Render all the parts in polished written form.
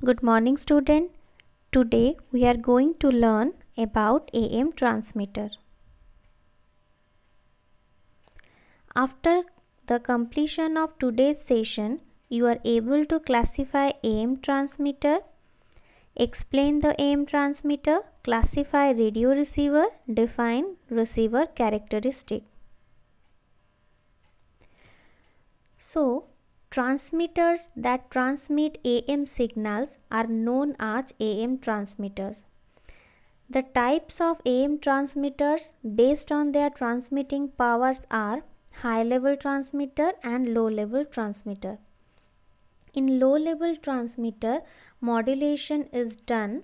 Good morning, student. Today we are going to learn about AM transmitter. After the completion of today's session, you are able to classify AM transmitter, explain the AM transmitter, classify radio receiver, define receiver characteristic. So, transmitters that transmit AM signals are known as AM transmitters. The types of AM transmitters based on their transmitting powers are high level transmitter and low level transmitter. In low level transmitter, modulation is done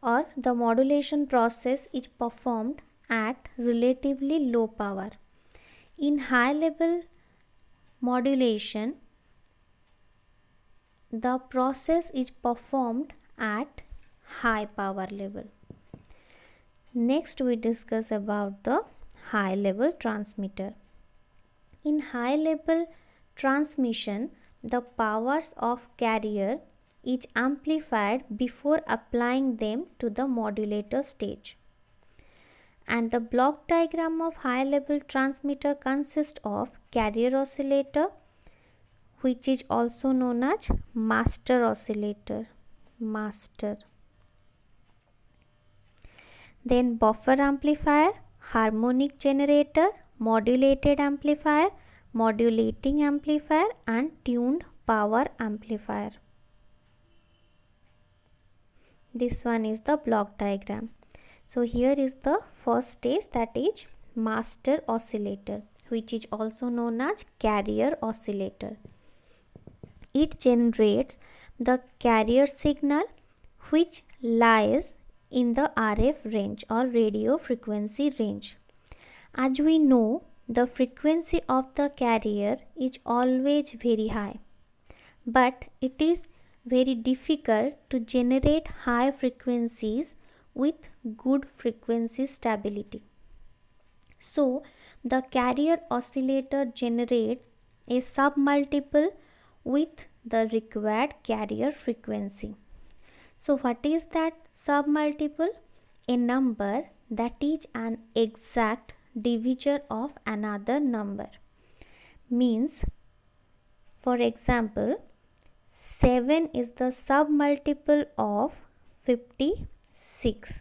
or the modulation process is performed at relatively low power. In high level modulation, the process is performed at high power level. Next we discuss about the high level transmitter. In high level transmission, the powers of carrier is amplified before applying them to the modulator stage. And the block diagram of high level transmitter consists of carrier oscillator, which is also known as master oscillator. Then buffer amplifier, harmonic generator, modulated amplifier, modulating amplifier and tuned power amplifier. This one is the block diagram. So here is the first stage, that is master oscillator, which is also known as carrier oscillator. It generates the carrier signal which lies in the RF range or radio frequency range. As we know, the frequency of the carrier is always very high, but it is very difficult to generate high frequencies with good frequency stability. So, the carrier oscillator generates a submultiple with the required carrier frequency. So, what is that submultiple? A number that is an exact divisor of another number. Means, for example, 7 is the submultiple of 56.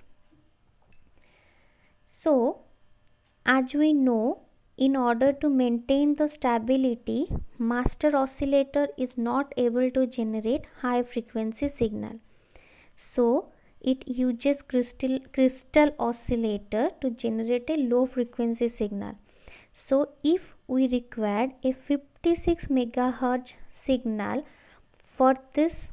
So, as we know, in order to maintain the stability, master oscillator is not able to generate high frequency signal. So, it uses crystal oscillator to generate a low frequency signal. So, if we require a 56 MHz signal for this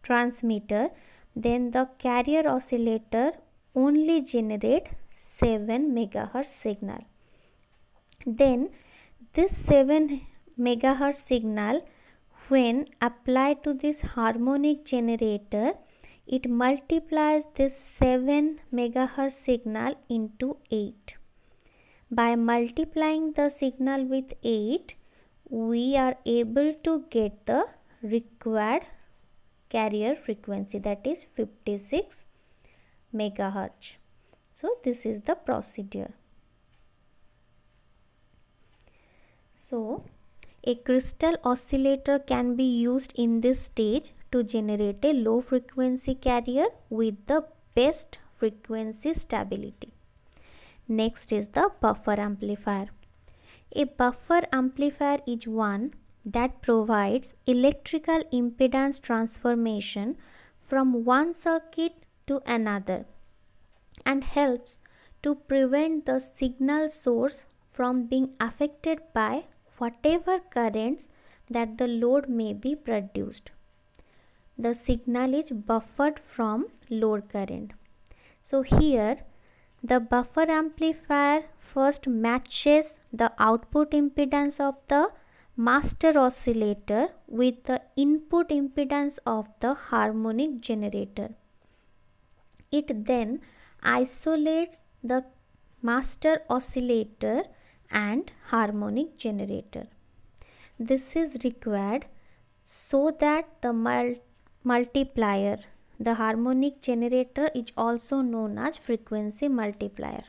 transmitter, then the carrier oscillator only generate 7 MHz signal. Then this 7 MHz signal, when applied to this harmonic generator, it multiplies this 7 MHz signal into 8. By multiplying the signal with 8, we are able to get the required carrier frequency, that is 56 MHz. So, this is the procedure. So, a crystal oscillator can be used in this stage to generate a low frequency carrier with the best frequency stability. Next is the buffer amplifier. A buffer amplifier is one that provides electrical impedance transformation from one circuit to another and helps to prevent the signal source from being affected by whatever currents that the load may be produced. The signal is buffered from load current. So here the buffer amplifier first matches the output impedance of the master oscillator with the input impedance of the harmonic generator. It then isolates the master oscillator and harmonic generator. This is required so that the multiplier. The harmonic generator is also known as frequency multiplier.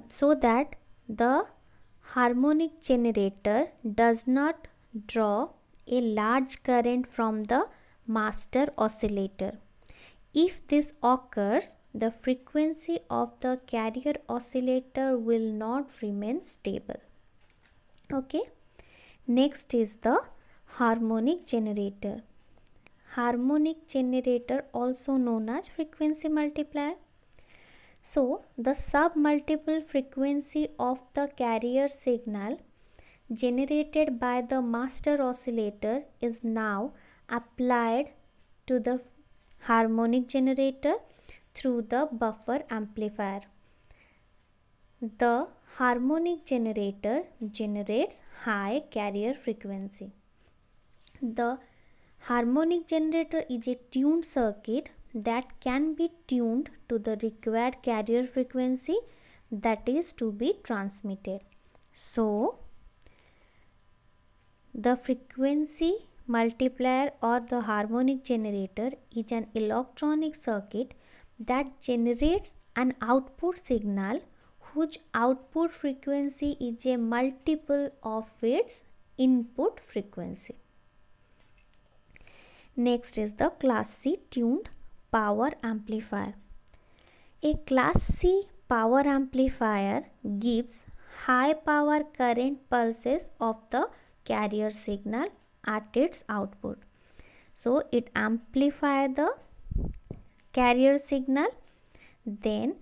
So that the harmonic generator does not draw a large current from the master oscillator. If this occurs, the frequency of the carrier oscillator will not remain stable. Okay. Next is the harmonic generator. Harmonic generator also known as frequency multiplier. So the submultiple frequency of the carrier signal generated by the master oscillator is now applied to the harmonic generator through the buffer amplifier. The harmonic generator generates high carrier frequency. The harmonic generator is a tuned circuit that can be tuned to the required carrier frequency that is to be transmitted. So, the frequency multiplier or the harmonic generator is an electronic circuit that generates an output signal whose output frequency is a multiple of its input frequency. Next is the Class C tuned power amplifier. A Class C power amplifier gives high power current pulses of the carrier signal at its output. So it amplifies the carrier signal, then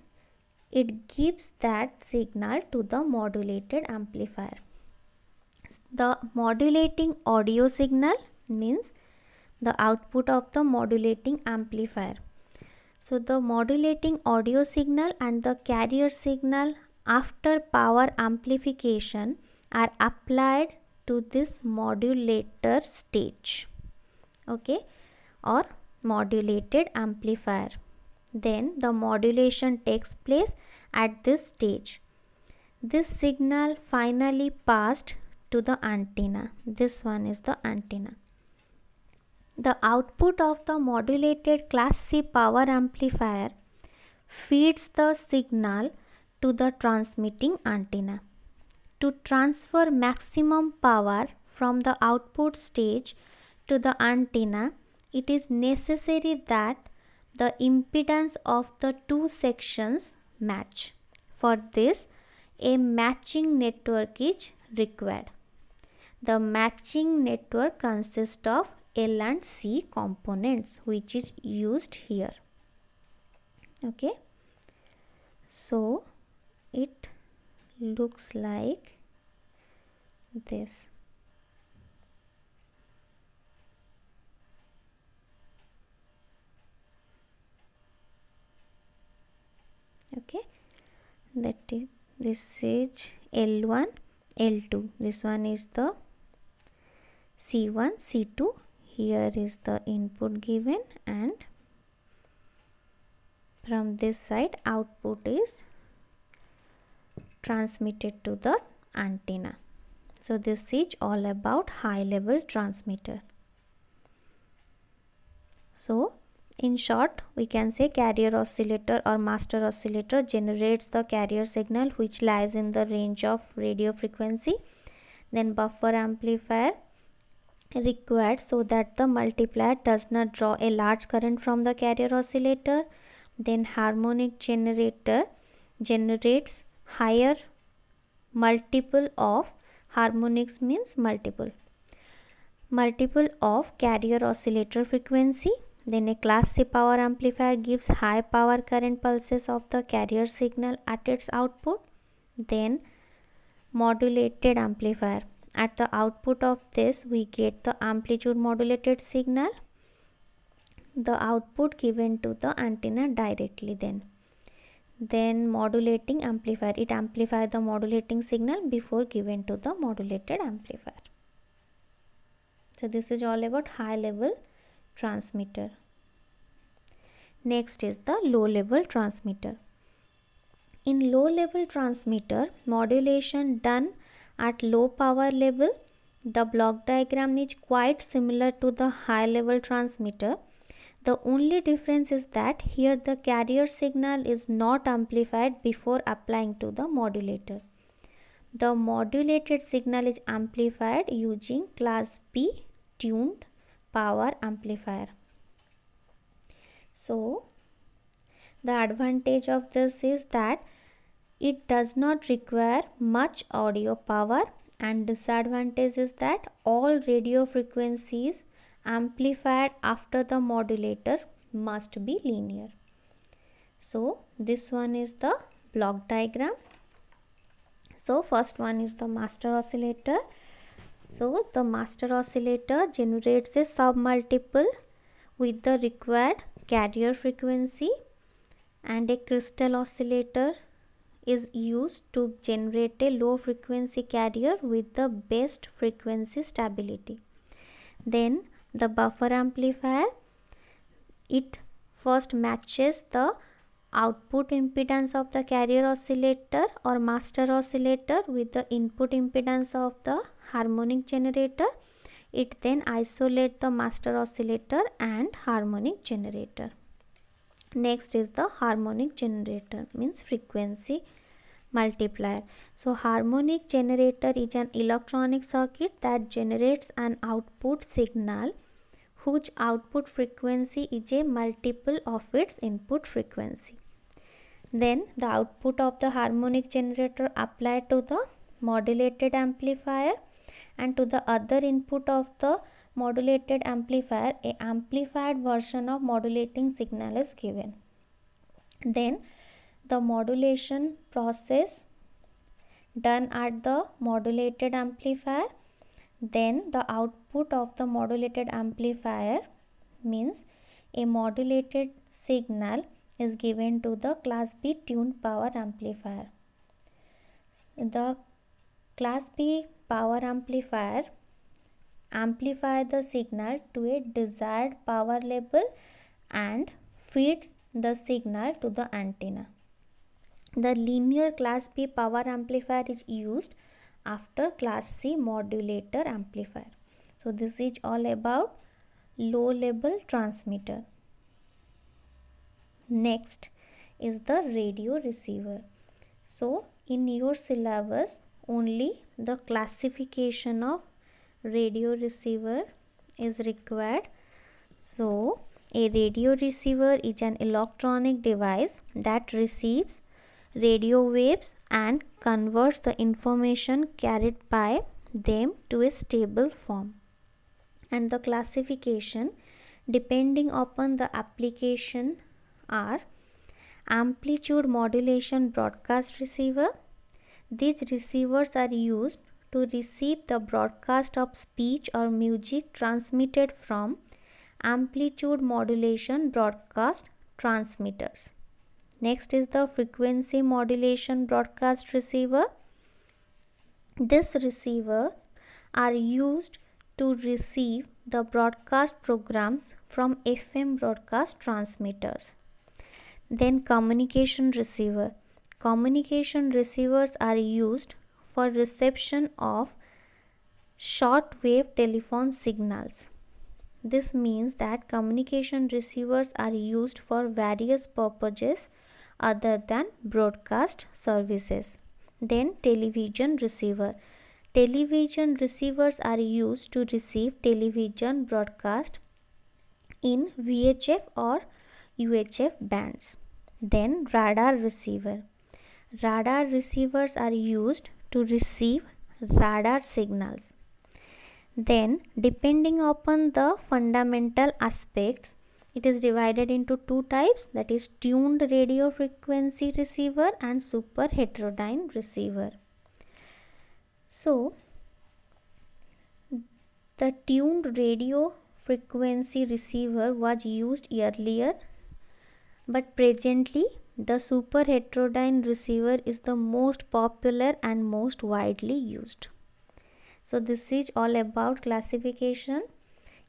it gives that signal to the modulated amplifier. The modulating audio signal means the output of the modulating amplifier. So the modulating audio signal and the carrier signal after power amplification are applied to this modulator stage, okay, or modulated amplifier. Then the modulation takes place at this stage. This signal finally passed to the antenna. This one is the antenna. The output of the modulated Class C power amplifier feeds the signal to the transmitting antenna. To transfer maximum power from the output stage to the antenna, it is necessary that the impedance of the two sections match. For this, a matching network is required. The matching network consists of L and C components, which is used here. Okay, so it looks like this. Okay, that is, this is L1, L2. This one is the C1, C2. Here is the input given, and from this side output is transmitted to the antenna. So this is all about high level transmitter. So in short, we can say carrier oscillator or master oscillator generates the carrier signal which lies in the range of radio frequency. Then buffer amplifier required so that the multiplier does not draw a large current from the carrier oscillator. Then harmonic generator generates higher multiple of, harmonics means multiple of carrier oscillator frequency. Then a Class C power amplifier gives high power current pulses of the carrier signal at its output. Then modulated amplifier. At the output of this, we get the amplitude modulated signal, the output given to the antenna directly. Then modulating amplifier, it amplifies the modulating signal before given to the modulated amplifier. So this is all about high level transmitter. Next is the low level transmitter. In low level transmitter, modulation done at low power level the block diagram is quite similar to the high level transmitter. The only difference is that here the carrier signal is not amplified before applying to the modulator. The modulated signal is amplified using class B tuned power amplifier. So the advantage of this is that it does not require much audio power, and disadvantage is that all radio frequencies amplified after the modulator must be linear. So this one is the block diagram. So first one is the master oscillator. So the master oscillator generates a submultiple with the required carrier frequency, and a crystal oscillator is used to generate a low frequency carrier with the best frequency stability. Then the buffer amplifier, it first matches the output impedance of the carrier oscillator or master oscillator with the input impedance of the harmonic generator. It then isolates the master oscillator and harmonic generator. Next is the harmonic generator, means frequency multiplier. So harmonic generator is an electronic circuit that generates an output signal whose output frequency is a multiple of its input frequency. Then the output of the harmonic generator applied to the modulated amplifier, and to the other input of the modulated amplifier, a amplified version of modulating signal is given. Then the modulation process done at the modulated amplifier, then the output of the modulated amplifier, means a modulated signal is given to the class B tuned power amplifier. The class B power amplifier amplify the signal to a desired power level and feeds the signal to the antenna. The linear class B power amplifier is used after class C modulator amplifier. So this is all about low level transmitter. Next is the radio receiver. So in your syllabus only the classification of radio receiver is required. So a radio receiver is an electronic device that receives radio waves and converts the information carried by them to a stable form. And the classification depending upon the application are amplitude modulation broadcast receiver. These receivers are used to receive the broadcast of speech or music transmitted from amplitude modulation broadcast transmitters. Next is the frequency modulation broadcast receiver. This receiver are used to receive the broadcast programs from FM broadcast transmitters. Then communication receiver. Communication receivers are used for reception of short wave telephone signals. This means that communication receivers are used for various purposes other than broadcast services. Then television receiver. Television receivers are used to receive television broadcast in VHF or UHF bands. Then radar receiver. Radar receivers are used to receive radar signals. Then depending upon the fundamental aspects, it is divided into two types, that is tuned radio frequency receiver and super heterodyne receiver. So the tuned radio frequency receiver was used earlier, but presently the super heterodyne receiver is the most popular and most widely used. So this is all about classification.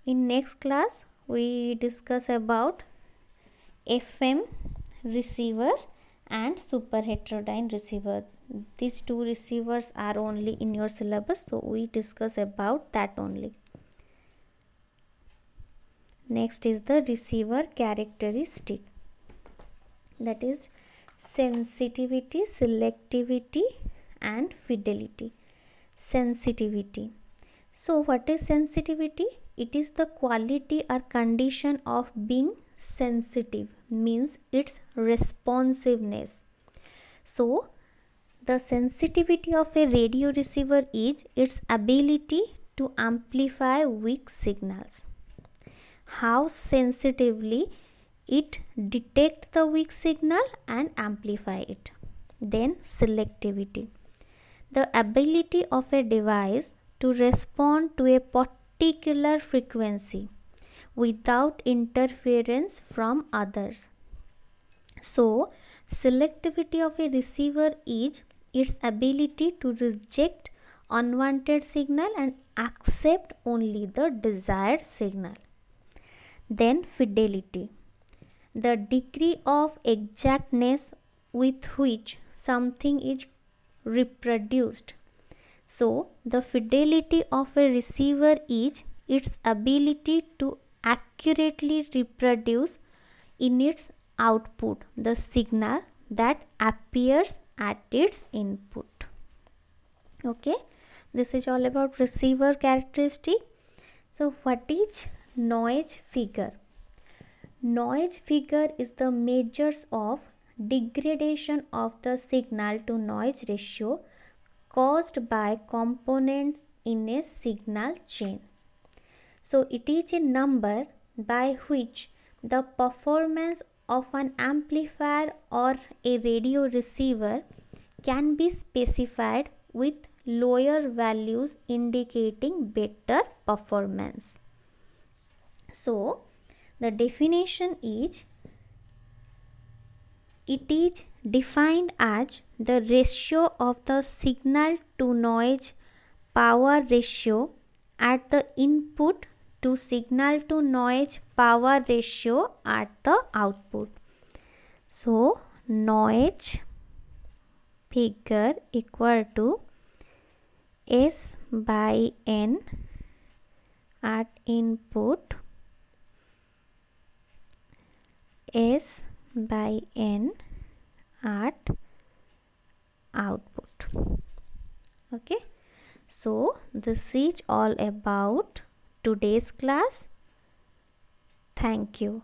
In next class we discuss about FM receiver and super heterodyne receiver. These two receivers are only in your syllabus, so we discuss about that only. Next is the receiver characteristic, that is sensitivity, selectivity and fidelity. Sensitivity. So what is sensitivity? It is the quality or condition of being sensitive, means its responsiveness. So the sensitivity of a radio receiver is its ability to amplify weak signals. How sensitively it detects the weak signal and amplify it. Then selectivity, the ability of a device to respond to a particular frequency without interference from others. So selectivity of a receiver is its ability to reject unwanted signal and accept only the desired signal. Then fidelity, the degree of exactness with which something is reproduced. So the fidelity of a receiver is its ability to accurately reproduce in its output the signal that appears at its input. Okay, this is all about receiver characteristic. So what is noise figure? Noise figure is the measures of degradation of the signal to noise ratio caused by components in a signal chain. So it is a number by which the performance of an amplifier or a radio receiver can be specified with lower values indicating better performance. So the definition is, it is defined as the ratio of the signal to noise power ratio at the input to signal to noise power ratio at the output. So noise figure equal to S by N at input, S by N at output. Okay, so this is all about today's class. Thank you.